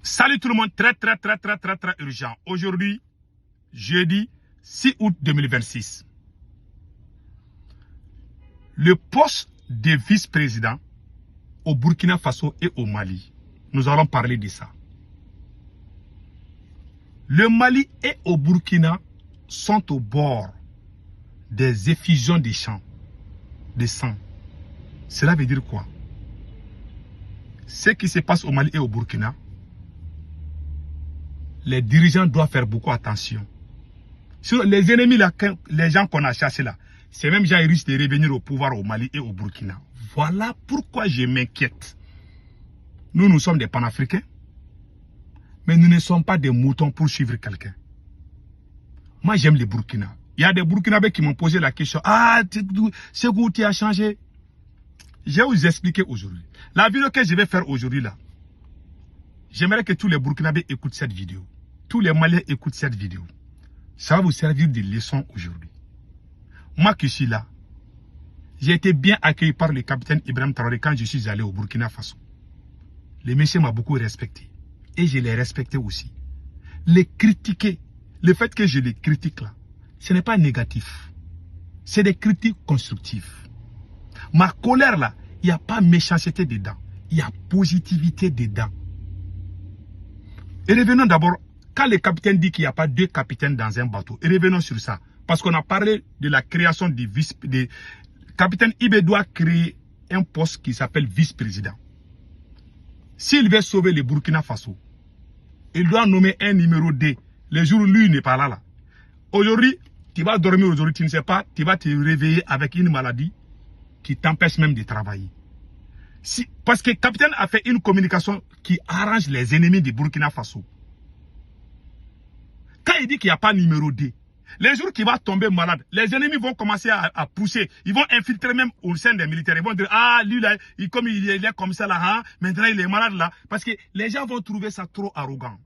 Salut tout le monde, très urgent. Aujourd'hui, jeudi 6 août 2026. Le poste de vice-président au Burkina Faso et au Mali. Nous allons parler de ça. Le Mali et au Burkina sont au bord des effusions de sang. Cela veut dire quoi? Ce qui se passe au Mali et au Burkina, les dirigeants doivent faire beaucoup attention. Sur les ennemis, là, les gens qu'on a chassés là, ces mêmes gens risquent de revenir au pouvoir au Mali et au Burkina. Voilà pourquoi je m'inquiète. Nous sommes des panafricains, mais nous ne sommes pas des moutons pour suivre quelqu'un. Moi, j'aime les Burkina. Il y a des Burkinabés qui m'ont posé la question. Ah, c'est où tu as changé? Je vais vous expliquer aujourd'hui. La vidéo que je vais faire aujourd'hui là, j'aimerais que tous les Burkinabés écoutent cette vidéo. Tous les Maliens écoutent cette vidéo. Ça va vous servir de leçon aujourd'hui. Moi qui suis là, j'ai été bien accueilli par le capitaine Ibrahim Traoré quand je suis allé au Burkina Faso. Le monsieur m'a beaucoup respecté. Et je l'ai respecté aussi. Les critiquer, le fait que je les critique là, ce n'est pas négatif. C'est des critiques constructives. Ma colère là, il n'y a pas méchanceté dedans. Il y a positivité dedans. Et revenons d'abord, quand le capitaine dit qu'il n'y a pas deux capitaines dans un bateau, et revenons sur ça. Parce qu'on a parlé de la création du vice-président. Capitaine Ibé doit créer un poste qui s'appelle vice-président. S'il veut sauver le Burkina Faso, il doit nommer un numéro 2. Le jour où lui n'est pas là. Aujourd'hui, tu vas dormir aujourd'hui, tu ne sais pas, tu vas te réveiller avec une maladie qui t'empêche même de travailler. Parce que le capitaine a fait une communication qui arrange les ennemis du Burkina Faso. Quand il dit qu'il n'y a pas numéro 2, les jours qu'il va tomber malade, les ennemis vont commencer à pousser. Ils vont infiltrer même au sein des militaires. Ils vont dire, ah, lui là, comme il est comme ça là, hein, maintenant il est malade là. Parce que les gens vont trouver ça trop arrogant.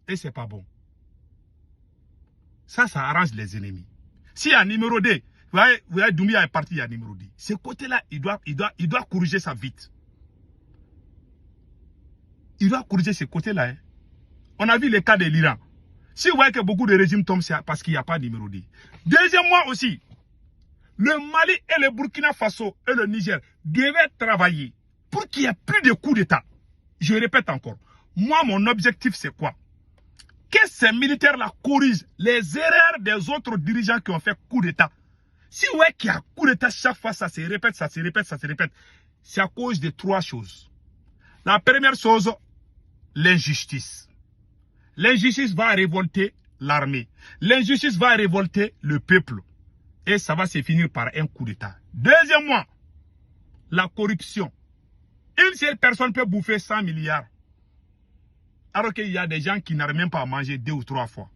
Et c'est pas bon. Ça arrange les ennemis. S'il y a un numéro 2, vous voyez, Doumbia est parti, il y a un numéro 2. Ce côté-là, il doit corriger ça vite. Il doit corriger ce côté-là. Hein. On a vu le cas de l'Iran. Si vous voyez que beaucoup de régimes tombent, c'est parce qu'il n'y a pas de numéro 2. Deuxièmement aussi, le Mali et le Burkina Faso et le Niger devaient travailler pour qu'il n'y ait plus de coups d'État. Je répète encore. Moi, mon objectif, c'est quoi? Que ces militaires-là corrigent les erreurs des autres dirigeants qui ont fait coup d'État. Si vous voyez qu'il y a coup d'État, chaque fois, ça se répète. C'est à cause de 3 choses. La première chose, l'injustice. L'injustice va révolter l'armée. L'injustice va révolter le peuple. Et ça va se finir par un coup d'État. Deuxièmement, la corruption. Une seule personne peut bouffer 100 milliards. Alors qu'il y a des gens qui n'arrivent même pas à manger 2 ou 3 fois.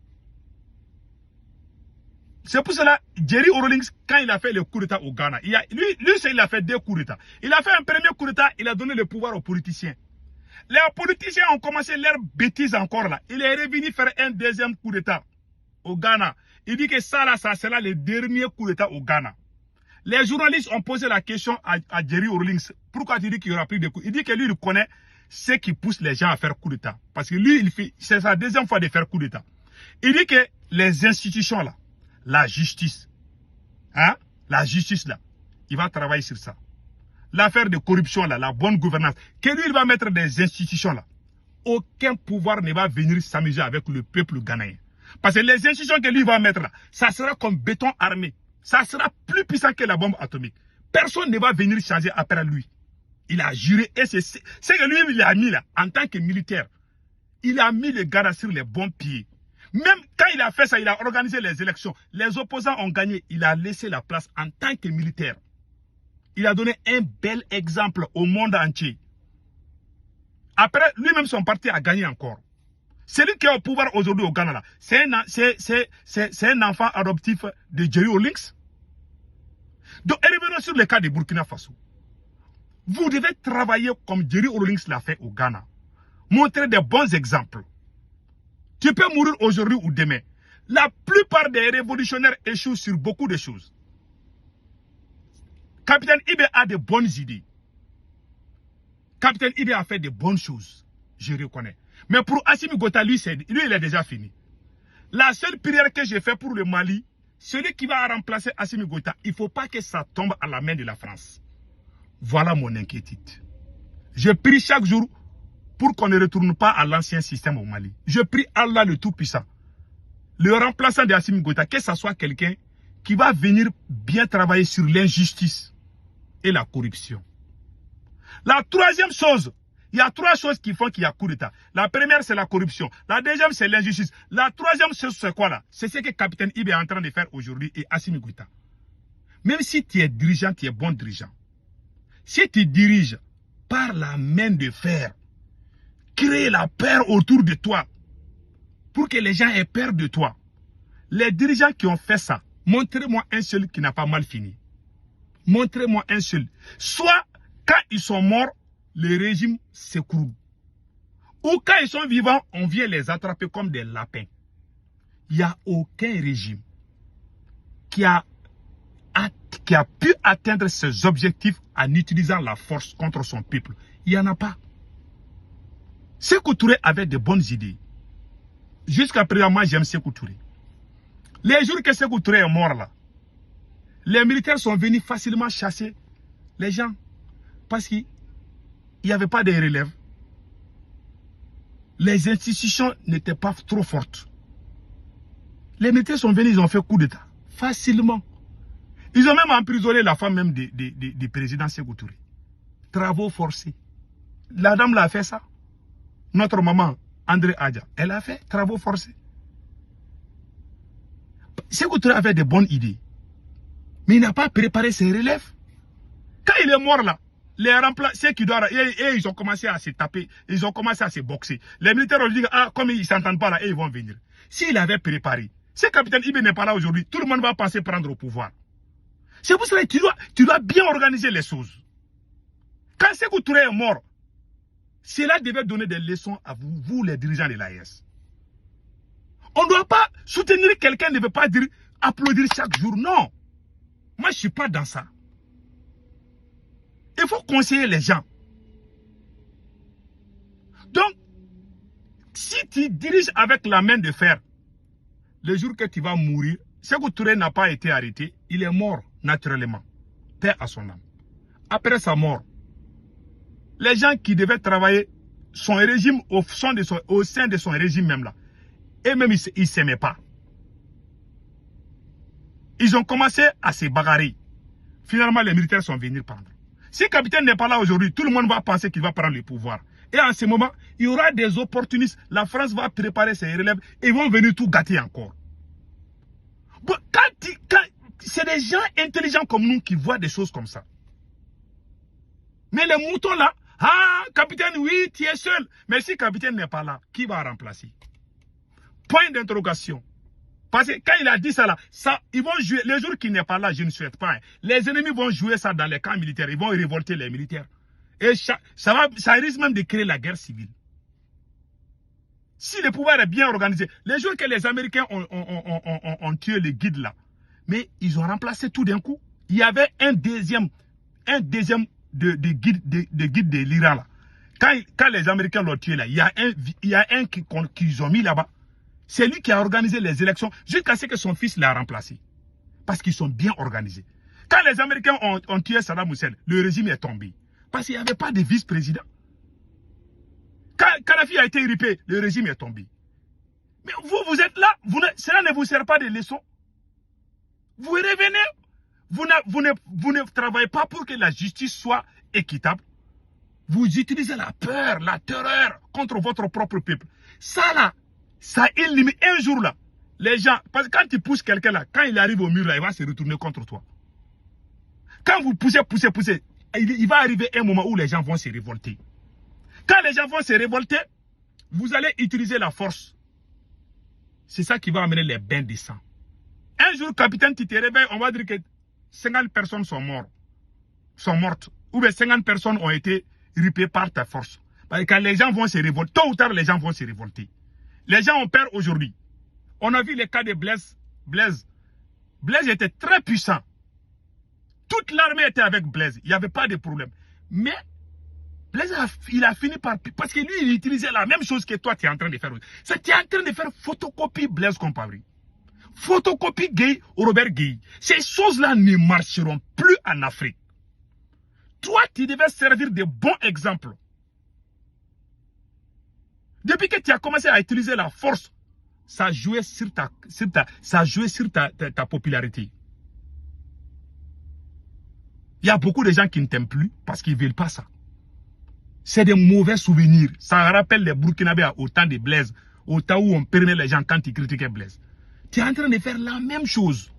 C'est pour cela, Jerry Rawlings, quand il a fait le coup d'État au Ghana, il a fait 2 coups d'État. Il a fait un premier coup d'État, il a donné le pouvoir aux politiciens. Les politiciens ont commencé leur bêtise encore là. Il est revenu faire un deuxième coup d'État au Ghana. Il dit que ça sera le dernier coup d'État au Ghana. Les journalistes ont posé la question à Jerry Rawlings. Pourquoi tu dis qu'il y aura plus de coups? Il dit que lui, il connaît ce qui pousse les gens à faire coup d'État. Parce que lui, c'est sa deuxième fois de faire coup d'État. Il dit que les institutions là, la justice là, il va travailler sur ça. L'affaire de corruption là, la bonne gouvernance, que lui il va mettre des institutions là. Aucun pouvoir ne va venir s'amuser avec le peuple ghanéen. Parce que les institutions que lui va mettre là, ça sera comme béton armé. Ça sera plus puissant que la bombe atomique. Personne ne va venir changer après lui. Il a juré et c'est que lui il a mis là, en tant que militaire. Il a mis le Ghana sur les bons pieds. Même quand il a fait ça, il a organisé les élections. Les opposants ont gagné. Il a laissé la place en tant que militaire. Il a donné un bel exemple au monde entier. Après, lui-même, son parti a gagné encore. Celui qui est au pouvoir aujourd'hui au Ghana, c'est un enfant adoptif de Jerry Rawlings. Donc, revenons sur le cas de Burkina Faso. Vous devez travailler comme Jerry Rawlings l'a fait au Ghana. Montrer des bons exemples. Tu peux mourir aujourd'hui ou demain. La plupart des révolutionnaires échouent sur beaucoup de choses. Capitaine Ibé a de bonnes idées. Capitaine Ibé a fait de bonnes choses. Je reconnais. Mais pour Assimi Goïta, lui, il est déjà fini. La seule prière que j'ai fait pour le Mali, celui qui va remplacer Assimi Goïta, il ne faut pas que ça tombe à la main de la France. Voilà mon inquiétude. Je prie chaque jour pour qu'on ne retourne pas à l'ancien système au Mali. Je prie Allah le Tout-Puissant, le remplaçant de Assimi Goïta, que ce soit quelqu'un qui va venir bien travailler sur l'injustice et la corruption. La troisième chose, il y a trois choses qui font qu'il y a coup d'État. La première, c'est la corruption. La deuxième, c'est l'injustice. La troisième chose, c'est quoi là? C'est ce que Capitaine Ibe est en train de faire aujourd'hui et Assimi Goïta. Même si tu es dirigeant, tu es bon dirigeant. Si tu diriges par la main de fer, créer la peur autour de toi pour que les gens aient peur de toi. Les dirigeants qui ont fait ça, montrez-moi un seul qui n'a pas mal fini. Montrez-moi un seul. Soit quand ils sont morts, le régime s'écroule. Ou quand ils sont vivants, on vient les attraper comme des lapins. Il n'y a aucun régime qui a pu atteindre ses objectifs en utilisant la force contre son peuple. Il n'y en a pas. Sékou Touré avait de bonnes idées. Jusqu'à présent, moi j'aime Sékou Touré. Les jours que Sékou Touré est mort là, les militaires sont venus facilement chasser les gens. Parce qu'il n'y avait pas de relève. Les institutions n'étaient pas trop fortes. Les militaires sont venus, ils ont fait coup d'État. Facilement. Ils ont même emprisonné la femme même du président Sékou Touré. Travaux forcés. La dame l'a fait ça. Notre maman, André Adja, elle a fait travaux forcés. Sékou Touré avait de bonnes idées. Mais il n'a pas préparé ses relèves. Quand il est mort là, les remplaçants qui doivent, ils ont commencé à se taper, ils ont commencé à se boxer. Les militaires ont dit, ah, comme ils ne s'entendent pas là, ils vont venir. S'il avait préparé, si le capitaine Ibe n'est pas là aujourd'hui, tout le monde va penser prendre au pouvoir. C'est pour cela que tu dois bien organiser les choses. Quand Sékou Touré est mort, cela devait donner des leçons à vous les dirigeants de l'AES. On ne doit pas soutenir quelqu'un, ne veut pas dire applaudir chaque jour. Non. Moi, je ne suis pas dans ça. Il faut conseiller les gens. Donc, si tu diriges avec la main de fer, le jour que tu vas mourir, Sékou Touré n'a pas été arrêté, il est mort naturellement. Paix à son âme. Après sa mort, les gens qui devaient travailler son régime au sein de son régime même là, et même ils ne s'aimaient pas. Ils ont commencé à se bagarrer. Finalement, les militaires sont venus prendre. Si le capitaine n'est pas là aujourd'hui, tout le monde va penser qu'il va prendre le pouvoir. Et en ce moment, il y aura des opportunistes. La France va préparer ses relèves et ils vont venir tout gâter encore. Bon, c'est des gens intelligents comme nous qui voient des choses comme ça. Mais les moutons là, ah, capitaine, oui, tu es seul. Mais si le capitaine n'est pas là, qui va remplacer? Point d'interrogation. Parce que quand il a dit ça là, ils vont jouer, les jours qu'il n'est pas là, je ne souhaite pas. Hein. Les ennemis vont jouer ça dans les camps militaires, ils vont révolter les militaires. Et ça risque même de créer la guerre civile. Si le pouvoir est bien organisé, les jours que les Américains ont tué les guides là, mais ils ont remplacé tout d'un coup. Il y avait un deuxième de guide de l'Iran là. Quand les Américains l'ont tué là, il y a un qu'ils ont mis là-bas. C'est lui qui a organisé les élections jusqu'à ce que son fils l'a remplacé. Parce qu'ils sont bien organisés. Quand les Américains ont tué Saddam Hussein, le régime est tombé. Parce qu'il n'y avait pas de vice-président. Quand Kadhafi a été ripé, le régime est tombé. Mais vous êtes là, cela ne vous sert pas de leçon. Vous revenez, vous ne travaillez pas pour que la justice soit équitable. Vous utilisez la peur, la terreur contre votre propre peuple. Ça là, ça élimine un jour là. Les gens, parce que quand tu pousses quelqu'un là, quand il arrive au mur là, il va se retourner contre toi. Quand vous poussez, il va arriver un moment où les gens vont se révolter. Quand les gens vont se révolter, vous allez utiliser la force. C'est ça qui va amener les bains de sang. Un jour, capitaine, tu te réveilles, on va dire que 50 personnes sont mortes. Ou bien 50 personnes ont été ripées par ta force. Parce que quand les gens vont se révolter, tôt ou tard, les gens vont se révolter. Les gens ont peur aujourd'hui. On a vu les cas de Blaise. Blaise était très puissant. Toute l'armée était avec Blaise. Il n'y avait pas de problème. Mais Blaise, il a fini par... Parce que lui, il utilisait la même chose que toi, tu es en train de faire. Tu es en train de faire photocopie Blaise Compaoré. Photocopie Gueye, Robert Gueye. Ces choses-là ne marcheront plus en Afrique. Toi, tu devais servir de bons exemples. Depuis que tu as commencé à utiliser la force, ça jouait sur ta popularité. Il y a beaucoup de gens qui ne t'aiment plus parce qu'ils ne veulent pas ça. C'est des mauvais souvenirs. Ça rappelle les Burkinabés au temps de Blaise, au temps où on permet les gens quand ils critiquaient Blaise. Tu es en train de faire la même chose.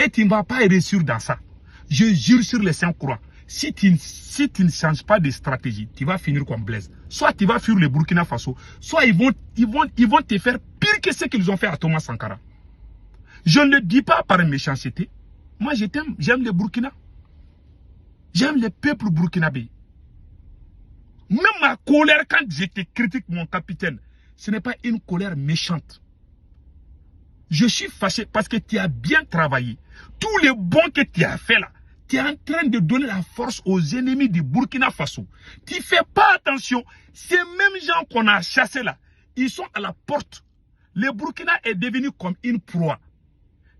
Et tu ne vas pas réussir dans ça. Je jure sur les Saint-Croix. Si tu ne changes pas de stratégie, tu vas finir comme Blaise. Soit tu vas fuir le Burkina Faso, soit ils vont te faire pire que ce qu'ils ont fait à Thomas Sankara. Je ne le dis pas par méchanceté. Moi, je t'aime, j'aime le Burkina. J'aime le peuple burkinabé. Même ma colère quand je te critique, mon capitaine, ce n'est pas une colère méchante. Je suis fâché parce que tu as bien travaillé. Tout le bon que tu as fait là, tu es en train de donner la force aux ennemis du Burkina Faso. Tu ne fais pas attention. Ces mêmes gens qu'on a chassés là, ils sont à la porte. Le Burkina est devenu comme une proie.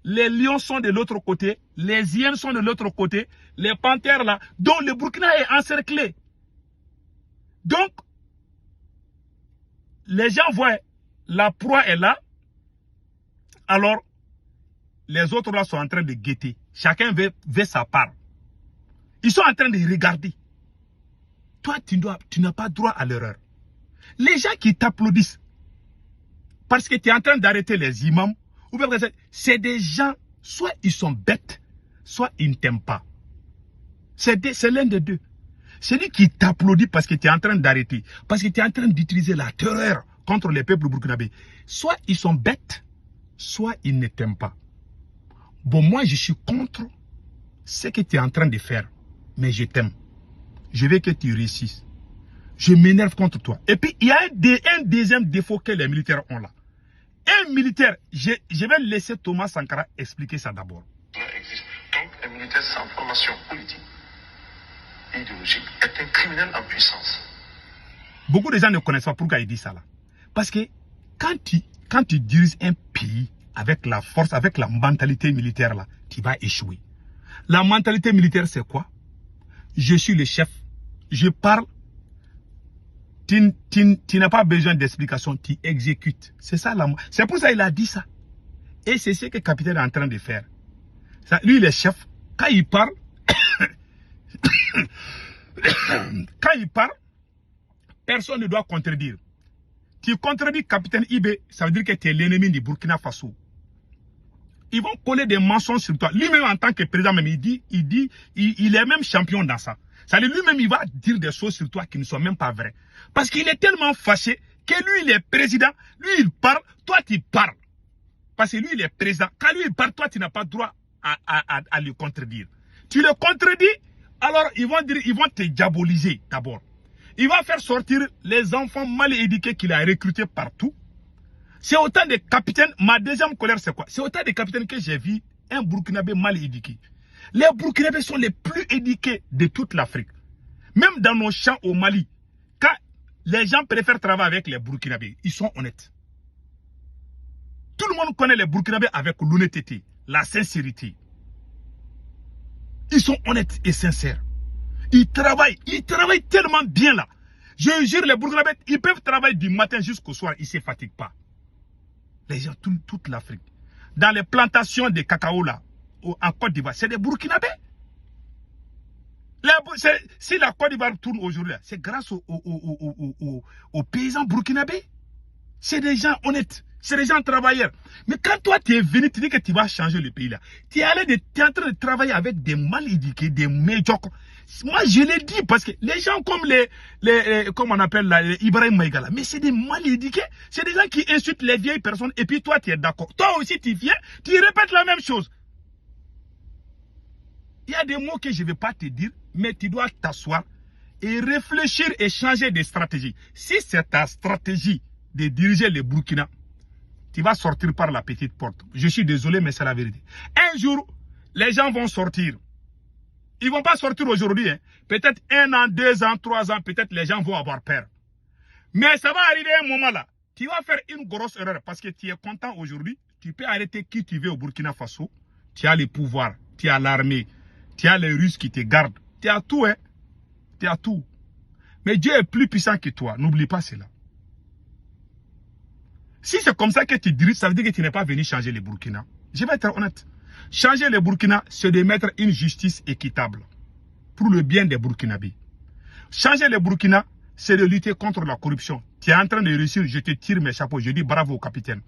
Les lions sont de l'autre côté, les hyènes sont de l'autre côté, les panthères là. Donc le Burkina est encerclé. Donc, les gens voient la proie est là. Alors, les autres là sont en train de guetter. Chacun veut sa part. Ils sont en train de regarder. Toi, tu n'as pas droit à l'erreur. Les gens qui t'applaudissent, parce que tu es en train d'arrêter les imams, c'est des gens, soit ils sont bêtes, soit ils ne t'aiment pas. C'est l'un des deux. Celui qui t'applaudit parce que tu es en train d'arrêter, parce que tu es en train d'utiliser la terreur contre les peuples burkinabés, soit ils sont bêtes, soit ils ne t'aiment pas. Bon, moi, je suis contre ce que tu es en train de faire, mais je t'aime. Je veux que tu réussisses. Je m'énerve contre toi. Et puis, il y a un deuxième défaut que les militaires ont là. Un militaire, je vais laisser Thomas Sankara expliquer ça d'abord. Existe donc un militaire sans formation politique et idéologique est un criminel en puissance. Beaucoup de gens ne connaissent pas pourquoi il dit ça là. Parce que quand tu diriges un pays avec la force, avec la mentalité militaire là, tu vas échouer. La mentalité militaire c'est quoi? Je suis le chef, je parle. Tu n'as pas besoin d'explication, tu exécutes. C'est ça c'est pour ça qu'il a dit ça. Et c'est ce que le capitaine est en train de faire. Ça, lui, il est chef. Quand il parle, personne ne doit contredire. Tu contredis capitaine Ibé, ça veut dire que tu es l'ennemi du Burkina Faso. Ils vont coller des mensonges sur toi. Lui-même, en tant que président, même, il est même champion dans ça. C'est-à-dire lui-même, il va dire des choses sur toi qui ne sont même pas vraies. Parce qu'il est tellement fâché que lui, il est président. Lui, il parle. Toi, tu parles. Parce que lui, il est président. Quand lui, il parle, toi, tu n'as pas droit à le contredire. Tu le contredis, alors ils vont te diaboliser d'abord. Il va faire sortir les enfants mal éduqués qu'il a recrutés partout. C'est autant de capitaines. Ma deuxième colère, c'est quoi? C'est autant de capitaines que j'ai vu un Burkinabé mal éduqué. Les Burkinabés sont les plus éduqués de toute l'Afrique. Même dans nos champs au Mali, quand les gens préfèrent travailler avec les Burkinabés, ils sont honnêtes. Tout le monde connaît les Burkinabés avec l'honnêteté, la sincérité. Ils sont honnêtes et sincères. Ils travaillent tellement bien là. Je jure, les Burkinabés, ils peuvent travailler du matin jusqu'au soir, ils ne se fatiguent pas. Les gens, toute l'Afrique. Dans les plantations de cacao là, en Côte d'Ivoire, c'est des Burkinabés. Si la Côte d'Ivoire tourne aujourd'hui, c'est grâce aux paysans burkinabés. C'est des gens honnêtes, c'est des gens travailleurs. Mais quand toi tu es venu, tu dis que tu vas changer le pays là, tu es en train de travailler avec des mal éduqués, des médiocres. Moi je l'ai dit parce que les gens comme comme on appelle là, Ibrahim Maïgala, mais c'est des mal éduqués, c'est des gens qui insultent les vieilles personnes et puis toi tu es d'accord. Toi aussi tu viens, tu répètes la même chose. Il y a des mots que je ne vais pas te dire, mais tu dois t'asseoir et réfléchir et changer de stratégie. Si c'est ta stratégie de diriger le Burkina, tu vas sortir par la petite porte. Je suis désolé, mais c'est la vérité. Un jour, les gens vont sortir. Ils ne vont pas sortir aujourd'hui. Hein. Peut-être 1 an, 2 ans, 3 ans, peut-être les gens vont avoir peur. Mais ça va arriver à un moment là. Tu vas faire une grosse erreur parce que tu es content aujourd'hui. Tu peux arrêter qui tu veux au Burkina Faso. Tu as les pouvoirs, tu as l'armée, tu as les Russes qui te gardent. Tu as tout, hein. Tu as tout. Mais Dieu est plus puissant que toi. N'oublie pas cela. Si c'est comme ça que tu diriges, ça veut dire que tu n'es pas venu changer les Burkina. Je vais être honnête. Changer les Burkina, c'est de mettre une justice équitable pour le bien des Burkinabés. Changer les Burkina, c'est de lutter contre la corruption. Tu es en train de réussir, je te tire mes chapeaux. Je dis bravo au capitaine.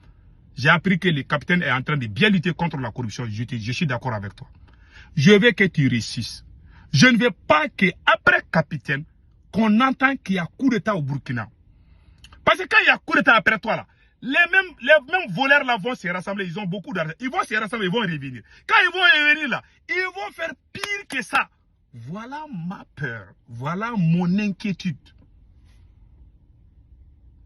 J'ai appris que le capitaine est en train de bien lutter contre la corruption. Je suis d'accord avec toi. Je veux que tu réussisses. Je ne veux pas qu'après capitaine, qu'on entend qu'il y a coup d'État au Burkina. Parce que quand il y a coup d'État après toi, là, les mêmes voleurs là vont se rassembler. Ils ont beaucoup d'argent. Ils vont se rassembler, ils vont revenir. Quand ils vont revenir là, ils vont faire pire que ça. Voilà ma peur. Voilà mon inquiétude.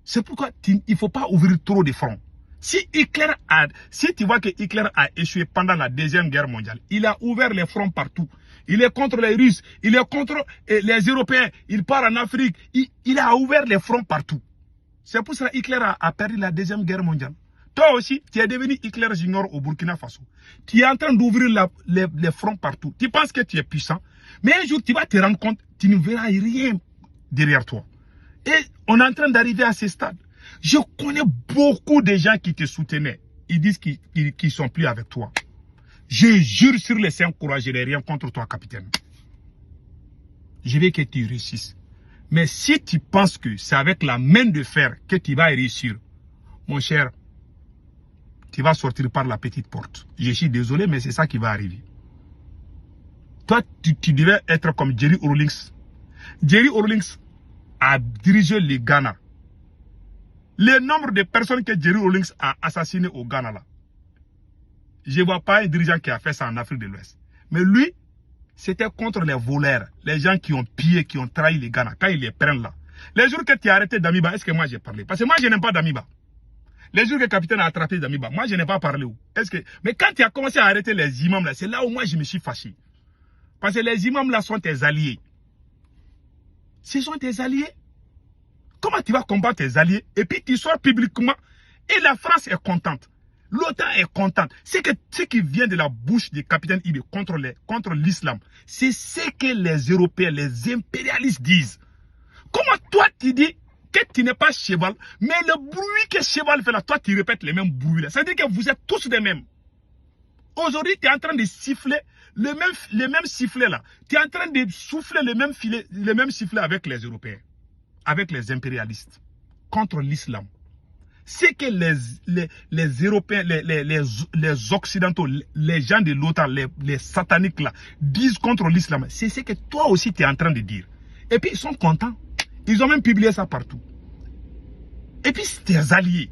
C'est pourquoi il ne faut pas ouvrir trop de fronts. Si tu vois que Hitler a échoué pendant la Deuxième Guerre mondiale, il a ouvert les fronts partout. Il est contre les Russes, il est contre les Européens, il part en Afrique. Il a ouvert les fronts partout. C'est pour ça que Hitler a perdu la Deuxième Guerre mondiale. Toi aussi, tu es devenu Hitler Junior au Burkina Faso. Tu es en train d'ouvrir les fronts partout. Tu penses que tu es puissant, mais un jour tu vas te rendre compte, tu ne verras rien derrière toi. Et on est en train d'arriver à ce stade. Je connais beaucoup de gens qui te soutenaient. Ils disent qu'ils ne sont plus avec toi. Je jure sur les saints courage, je n'ai rien contre toi, capitaine. Je veux que tu réussisses. Mais si tu penses que c'est avec la main de fer que tu vas réussir, mon cher, tu vas sortir par la petite porte. Je suis désolé, mais c'est ça qui va arriver. Toi, tu devais être comme Jerry Rawlings. Jerry Rawlings a dirigé le Ghana. Le nombre de personnes que Jerry Rawlings a assassinées au Ghana là. Je ne vois pas un dirigeant qui a fait ça en Afrique de l'Ouest. Mais lui, c'était contre les voleurs, les gens qui ont pillé, qui ont trahi les Ghana. Quand ils les prennent là. Les jours que tu as arrêté Damiba, est-ce que moi j'ai parlé? Parce que moi je n'aime pas Damiba. Les jours que le capitaine a attrapé Damiba, moi je n'ai pas parlé. Mais quand tu as commencé à arrêter les imams là, c'est là où moi je me suis fâché. Parce que les imams là sont tes alliés. Ce sont tes alliés. Comment tu vas combattre tes alliés et puis tu sors publiquement et la France est contente. L'OTAN est contente. C'est que ce qui vient de la bouche du capitaine Ibe contre l'islam, c'est ce que les Européens, les impérialistes disent. Comment toi tu dis que tu n'es pas cheval, mais le bruit que cheval fait là, toi tu répètes les mêmes bruits là. Ça veut dire que vous êtes tous les mêmes. Aujourd'hui, tu es en train de siffler le même sifflet là. Tu es en train de souffler le même sifflet avec les Européens, avec les impérialistes, contre l'islam. C'est que les Européens, les Occidentaux, les gens de l'OTAN, les sataniques là, disent contre l'islam. C'est ce que toi aussi tu es en train de dire. Et puis ils sont contents. Ils ont même publié ça partout. Et puis c'est tes alliés.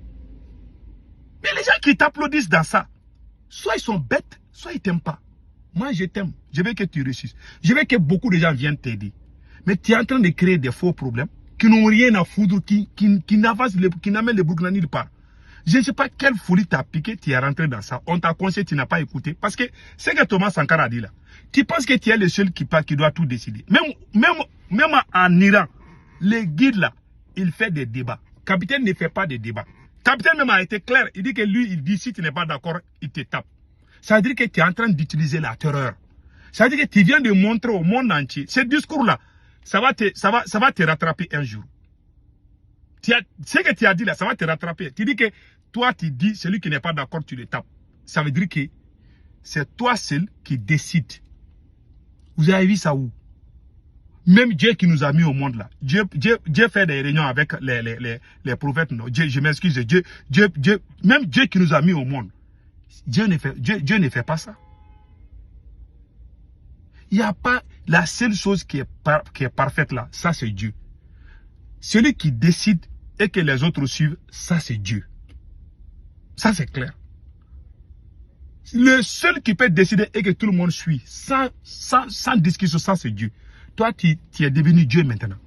Mais les gens qui t'applaudissent dans ça, soit ils sont bêtes, soit ils t'aiment pas. Moi je t'aime. Je veux que tu réussisses. Je veux que beaucoup de gens viennent t'aider. Mais tu es en train de créer des faux problèmes qui n'ont rien à foutre, qui n'amènent les Burkina nulle part. Je ne sais pas quelle folie t'a piqué, tu es rentré dans ça. On t'a conseillé, tu n'as pas écouté. Parce que c'est que Thomas Sankara a dit là. Tu penses que tu es le seul qui doit tout décider. Même en Iran, les guides là, il fait des débats. Capitaine ne fait pas de débats. Capitaine même a été clair. Il dit que lui, il dit si tu n'es pas d'accord, il te tape. Ça veut dire que tu es en train d'utiliser la terreur. Ça veut dire que tu viens de montrer au monde entier. Ce discours-là, ça va te rattraper un jour. Ce que tu as dit là, ça va te rattraper. Tu dis que toi, tu dis, celui qui n'est pas d'accord, tu le tapes. Ça veut dire que c'est toi seul qui décide. Vous avez vu ça où? Même Dieu qui nous a mis au monde là. Dieu fait des réunions avec les prophètes. Non, je m'excuse. Même Dieu qui nous a mis au monde. Dieu ne fait pas ça. Il n'y a pas la seule chose qui est parfaite là, ça c'est Dieu. Celui qui décide et que les autres suivent, ça c'est Dieu. Ça c'est clair. Le seul qui peut décider et que tout le monde suit, sans discussion, ça c'est Dieu. Toi tu es devenu Dieu maintenant.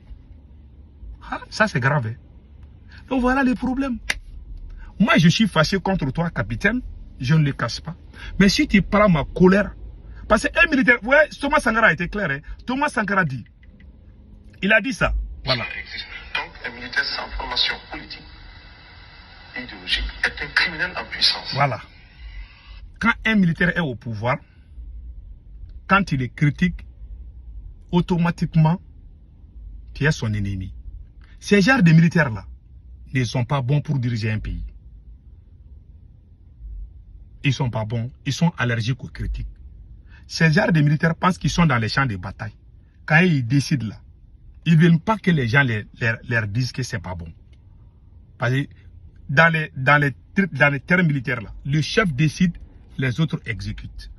Ah, ça c'est grave. Hein? Donc voilà les problèmes. Moi je suis fâché contre toi capitaine, je ne le cache pas. Mais si tu prends ma colère, Parce qu'un militaire, ouais, Thomas Sankara a été clair. Hein. Thomas Sankara dit, il a dit ça. Voilà. Donc, un militaire sans formation politique et idéologique est un criminel en puissance. Voilà. Quand un militaire est au pouvoir, quand il est critique, automatiquement, tu es son ennemi. Ces genres de militaires-là ne sont pas bons pour diriger un pays. Ils ne sont pas bons, ils sont allergiques aux critiques. Ces genres de militaires pensent qu'ils sont dans les champs de bataille. Quand ils décident là, ils ne veulent pas que les gens leur disent que ce n'est pas bon. Parce que dans les termes militaires là, le chef décide, les autres exécutent.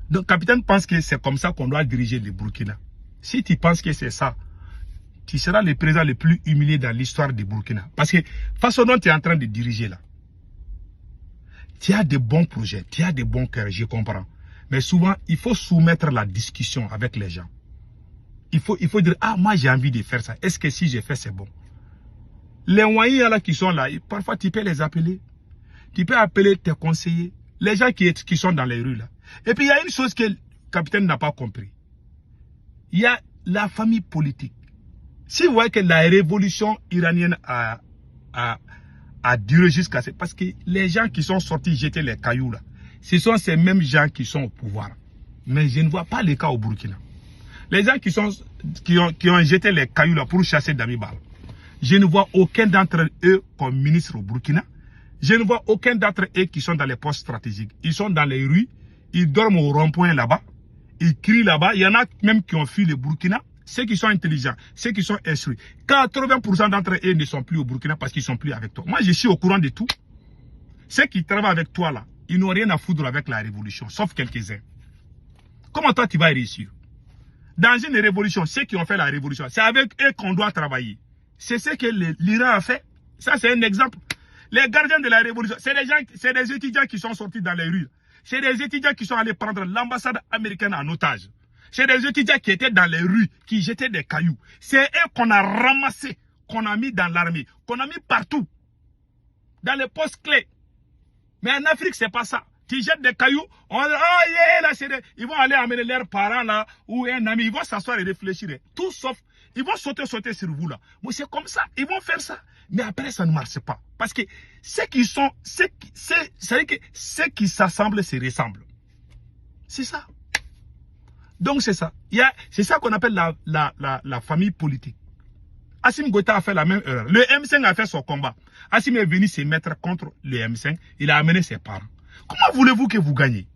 Donc, le capitaine pense que c'est comme ça qu'on doit diriger le Burkina. Si tu penses que c'est ça, tu seras le président le plus humilié dans l'histoire du Burkina. Parce que, façon dont tu es en train de diriger là, tu as de bons projets, tu as de bons cœurs, je comprends. Mais souvent, il faut soumettre la discussion avec les gens. Il faut dire, ah, moi j'ai envie de faire ça. Est-ce que si je fais, c'est bon? Les moyens là qui sont là, parfois tu peux les appeler. Tu peux appeler tes conseillers. Les gens qui sont dans les rues là. Et puis il y a une chose que le capitaine n'a pas compris. Il y a la famille politique. Si vous voyez que la révolution iranienne a duré jusqu'à ce... Parce que les gens qui sont sortis jeter les cailloux là, ce sont ces mêmes gens qui sont au pouvoir. Mais je ne vois pas les cas au Burkina. Les gens qui ont jeté les cailloux là pour chasser Damibal, je ne vois aucun d'entre eux comme ministre au Burkina. Je ne vois aucun d'entre eux qui sont dans les postes stratégiques. Ils sont dans les rues, ils dorment au rond-point là-bas, ils crient là-bas. Il y en a même qui ont fui le Burkina. Ceux qui sont intelligents, ceux qui sont instruits. 80% d'entre eux ne sont plus au Burkina parce qu'ils ne sont plus avec toi. Moi, je suis au courant de tout. Ceux qui travaillent avec toi là, ils n'ont rien à foutre avec la révolution, sauf quelques-uns. Comment toi tu vas réussir? Dans une révolution, ceux qui ont fait la révolution, c'est avec eux qu'on doit travailler. C'est ce que l'Iran a fait. Ça, c'est un exemple. Les gardiens de la révolution, c'est des étudiants qui sont sortis dans les rues. C'est des étudiants qui sont allés prendre l'ambassade américaine en otage. C'est des étudiants qui étaient dans les rues, qui jetaient des cailloux. C'est eux qu'on a ramassés, qu'on a mis dans l'armée, qu'on a mis partout. Dans les postes clés. Mais en Afrique, c'est pas ça. Tu jettes des cailloux, on va dire, oh yeah, là, ils vont aller amener leurs parents là, ou un ami, ils vont s'asseoir et réfléchir. Tout sauf, ils vont sauter sur vous là. Mais c'est comme ça, ils vont faire ça. Mais après, ça ne marche pas. Parce que ceux qui s'assemblent se ressemblent. C'est ça. Donc c'est ça. C'est ça qu'on appelle la famille politique. Assimi Goïta a fait la même erreur. Le M5 a fait son combat. Assimi est venu se mettre contre le M5. Il a amené ses parents. Comment voulez-vous que vous gagnez?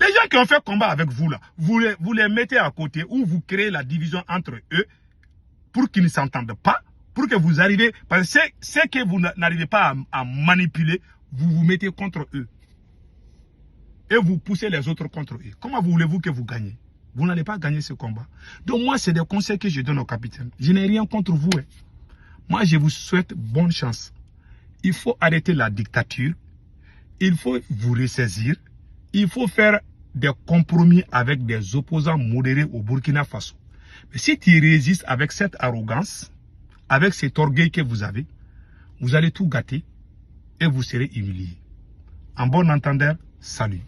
Les gens qui ont fait combat avec vous là, vous les mettez à côté ou vous créez la division entre eux pour qu'ils ne s'entendent pas, pour que vous arrivez, parce que c'est que vous n'arrivez pas à manipuler, vous vous mettez contre eux. Et vous poussez les autres contre eux. Comment voulez-vous que vous gagnez? Vous n'allez pas gagner ce combat. Donc moi, c'est des conseils que je donne au capitaine. Je n'ai rien contre vous. Hein. Moi, je vous souhaite bonne chance. Il faut arrêter la dictature. Il faut vous ressaisir. Il faut faire des compromis avec des opposants modérés au Burkina Faso. Mais si tu résistes avec cette arrogance, avec cet orgueil que vous avez, vous allez tout gâter et vous serez humilié. En bon entendeur, salut.